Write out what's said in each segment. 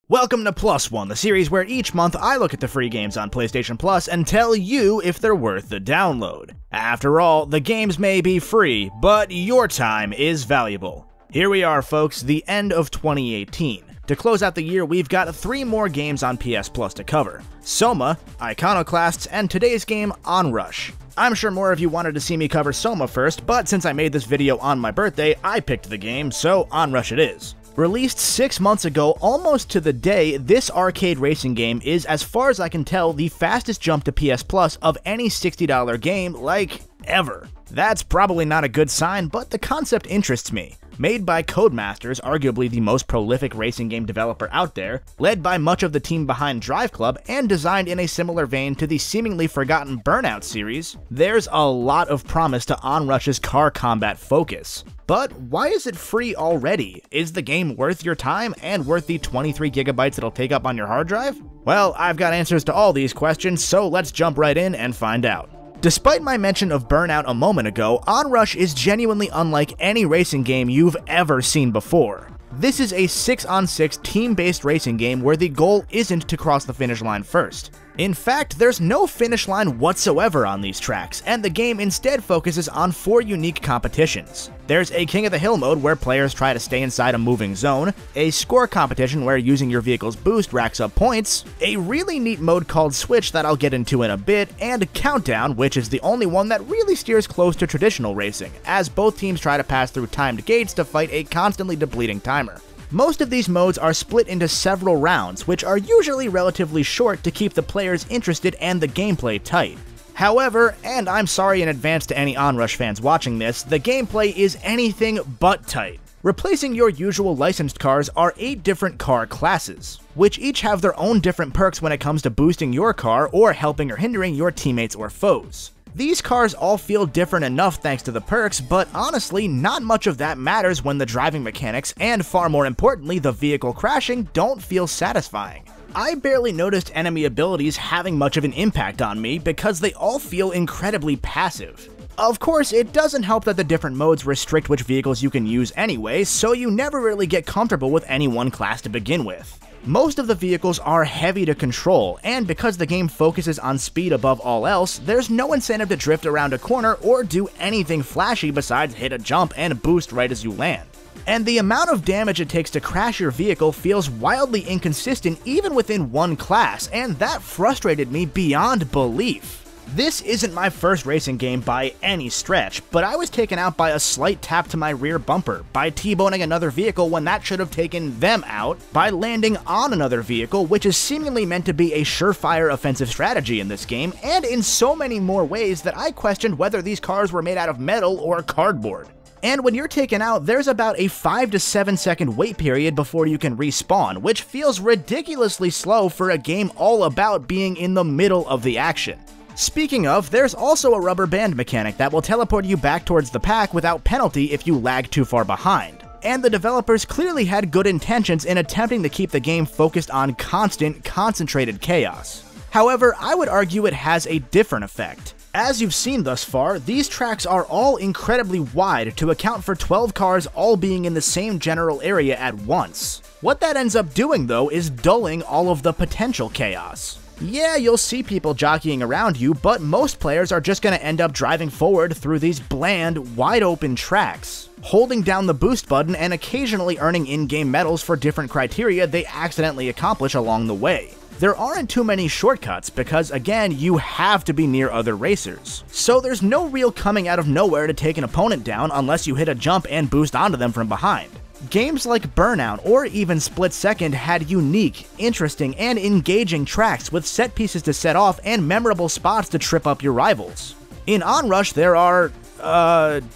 Welcome to PLUSone, the series where each month I look at the free games on PlayStation Plus and tell you if they're worth the download. After all, the games may be free, but your time is valuable. Here we are, folks, the end of 2018. To close out the year, we've got 3 more games on PS Plus to cover: Soma, Iconoclasts, and today's game, Onrush. I'm sure more of you wanted to see me cover Soma first, but since I made this video on my birthday, I picked the game, so Onrush it is. Released 6 months ago, almost to the day, this arcade racing game is, as far as I can tell, the fastest jump to PS Plus of any $60 game, like, ever. That's probably not a good sign, but the concept interests me. Made by Codemasters, arguably the most prolific racing game developer out there, led by much of the team behind Drive Club, and designed in a similar vein to the seemingly forgotten Burnout series, there's a lot of promise to Onrush's car combat focus. But why is it free already? Is the game worth your time and worth the 23 gigabytes it'll take up on your hard drive? Well, I've got answers to all these questions, so let's jump right in and find out. Despite my mention of Burnout a moment ago, Onrush is genuinely unlike any racing game you've ever seen before. This is a 6-on-6 team-based racing game where the goal isn't to cross the finish line first. In fact, there's no finish line whatsoever on these tracks, and the game instead focuses on 4 unique competitions. There's a King of the Hill mode where players try to stay inside a moving zone, a score competition where using your vehicle's boost racks up points, a really neat mode called Switch that I'll get into in a bit, and Countdown, which is the only one that really steers close to traditional racing, as both teams try to pass through timed gates to fight a constantly depleting timer. Most of these modes are split into several rounds, which are usually relatively short to keep the players interested and the gameplay tight. However, and I'm sorry in advance to any Onrush fans watching this, the gameplay is anything but tight. Replacing your usual licensed cars are 8 different car classes, which each have their own different perks when it comes to boosting your car or helping or hindering your teammates or foes. These cars all feel different enough thanks to the perks, but honestly, not much of that matters when the driving mechanics, and far more importantly, the vehicle crashing, don't feel satisfying. I barely noticed enemy abilities having much of an impact on me because they all feel incredibly passive. Of course, it doesn't help that the different modes restrict which vehicles you can use anyway, so you never really get comfortable with any one class to begin with. Most of the vehicles are heavy to control, and because the game focuses on speed above all else, there's no incentive to drift around a corner or do anything flashy besides hit a jump and boost right as you land. And the amount of damage it takes to crash your vehicle feels wildly inconsistent even within one class, and that frustrated me beyond belief. This isn't my first racing game by any stretch, but I was taken out by a slight tap to my rear bumper, by T-boning another vehicle when that should have taken them out, by landing on another vehicle, which is seemingly meant to be a surefire offensive strategy in this game, and in so many more ways that I questioned whether these cars were made out of metal or cardboard. And when you're taken out, there's about a 5 to 7 second wait period before you can respawn, which feels ridiculously slow for a game all about being in the middle of the action. Speaking of, there's also a rubber band mechanic that will teleport you back towards the pack without penalty if you lag too far behind. And the developers clearly had good intentions in attempting to keep the game focused on constant, concentrated chaos. However, I would argue it has a different effect. As you've seen thus far, these tracks are all incredibly wide to account for 12 cars all being in the same general area at once. What that ends up doing, though, is dulling all of the potential chaos. Yeah, you'll see people jockeying around you, but most players are just going to end up driving forward through these bland, wide-open tracks, holding down the boost button and occasionally earning in-game medals for different criteria they accidentally accomplish along the way. There aren't too many shortcuts because, again, you have to be near other racers, so there's no real coming out of nowhere to take an opponent down unless you hit a jump and boost onto them from behind. Games like Burnout or even Split Second had unique, interesting, and engaging tracks with set pieces to set off and memorable spots to trip up your rivals. In Onrush, there are,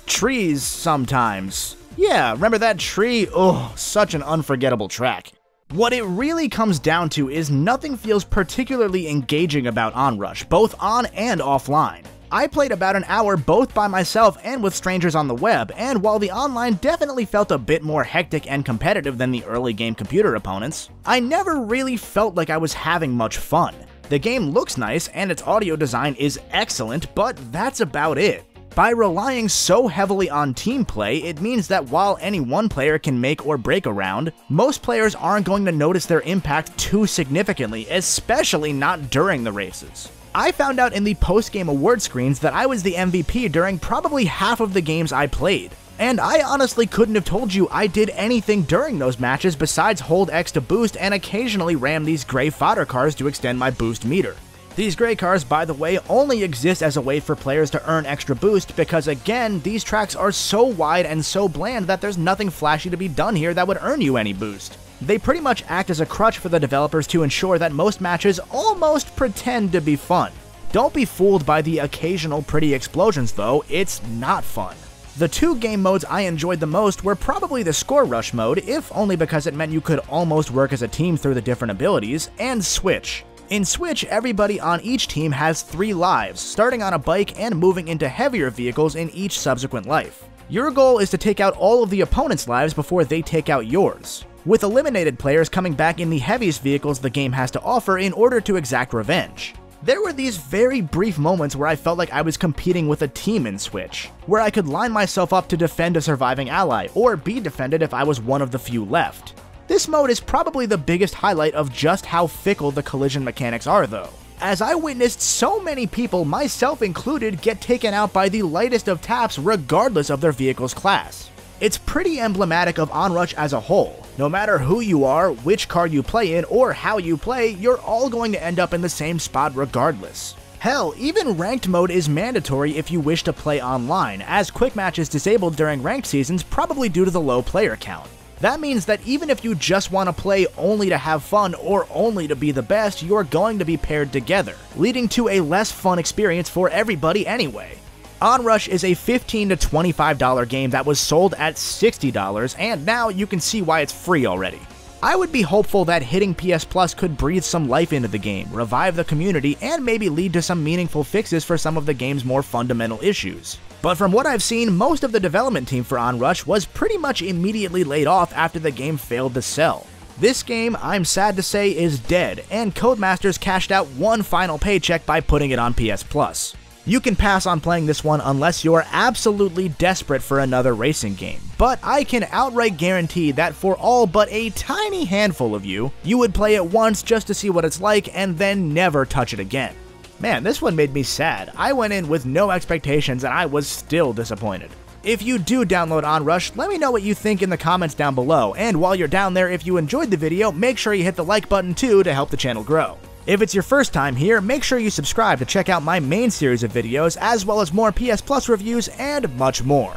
trees sometimes. Yeah, remember that tree? Oh, such an unforgettable track. What it really comes down to is nothing feels particularly engaging about Onrush, both on and offline. I played about an hour both by myself and with strangers on the web, and while the online definitely felt a bit more hectic and competitive than the early game computer opponents, I never really felt like I was having much fun. The game looks nice and its audio design is excellent, but that's about it. By relying so heavily on team play, it means that while any one player can make or break a round, most players aren't going to notice their impact too significantly, especially not during the races. I found out in the post-game award screens that I was the MVP during probably half of the games I played. And I honestly couldn't have told you I did anything during those matches besides hold X to boost and occasionally ram these gray fodder cars to extend my boost meter. These gray cars, by the way, only exist as a way for players to earn extra boost because, again, these tracks are so wide and so bland that there's nothing flashy to be done here that would earn you any boost. They pretty much act as a crutch for the developers to ensure that most matches almost pretend to be fun. Don't be fooled by the occasional pretty explosions though, it's not fun. The two game modes I enjoyed the most were probably the Score Rush mode, if only because it meant you could almost work as a team through the different abilities, and Switch. In Switch, everybody on each team has 3 lives, starting on a bike and moving into heavier vehicles in each subsequent life. Your goal is to take out all of the opponent's lives before they take out yours, with eliminated players coming back in the heaviest vehicles the game has to offer in order to exact revenge. There were these very brief moments where I felt like I was competing with a team in Switch, where I could line myself up to defend a surviving ally, or be defended if I was one of the few left. This mode is probably the biggest highlight of just how fickle the collision mechanics are though, as I witnessed so many people, myself included, get taken out by the lightest of taps regardless of their vehicle's class. It's pretty emblematic of Onrush as a whole. No matter who you are, which car you play in, or how you play, you're all going to end up in the same spot regardless. Hell, even ranked mode is mandatory if you wish to play online, as quick match is disabled during ranked seasons probably due to the low player count. That means that even if you just want to play only to have fun or only to be the best, you're going to be paired together, leading to a less fun experience for everybody anyway. Onrush is a $15 to $25 game that was sold at $60, and now you can see why it's free already. I would be hopeful that hitting PS Plus could breathe some life into the game, revive the community, and maybe lead to some meaningful fixes for some of the game's more fundamental issues. But from what I've seen, most of the development team for Onrush was pretty much immediately laid off after the game failed to sell. This game, I'm sad to say, is dead, and Codemasters cashed out one final paycheck by putting it on PS Plus. You can pass on playing this one unless you're absolutely desperate for another racing game, but I can outright guarantee that for all but a tiny handful of you, you would play it once just to see what it's like and then never touch it again. Man, this one made me sad. I went in with no expectations and I was still disappointed. If you do download Onrush, let me know what you think in the comments down below, and while you're down there, if you enjoyed the video, make sure you hit the like button too to help the channel grow. If it's your first time here, make sure you subscribe to check out my main series of videos, as well as more PS Plus reviews and much more.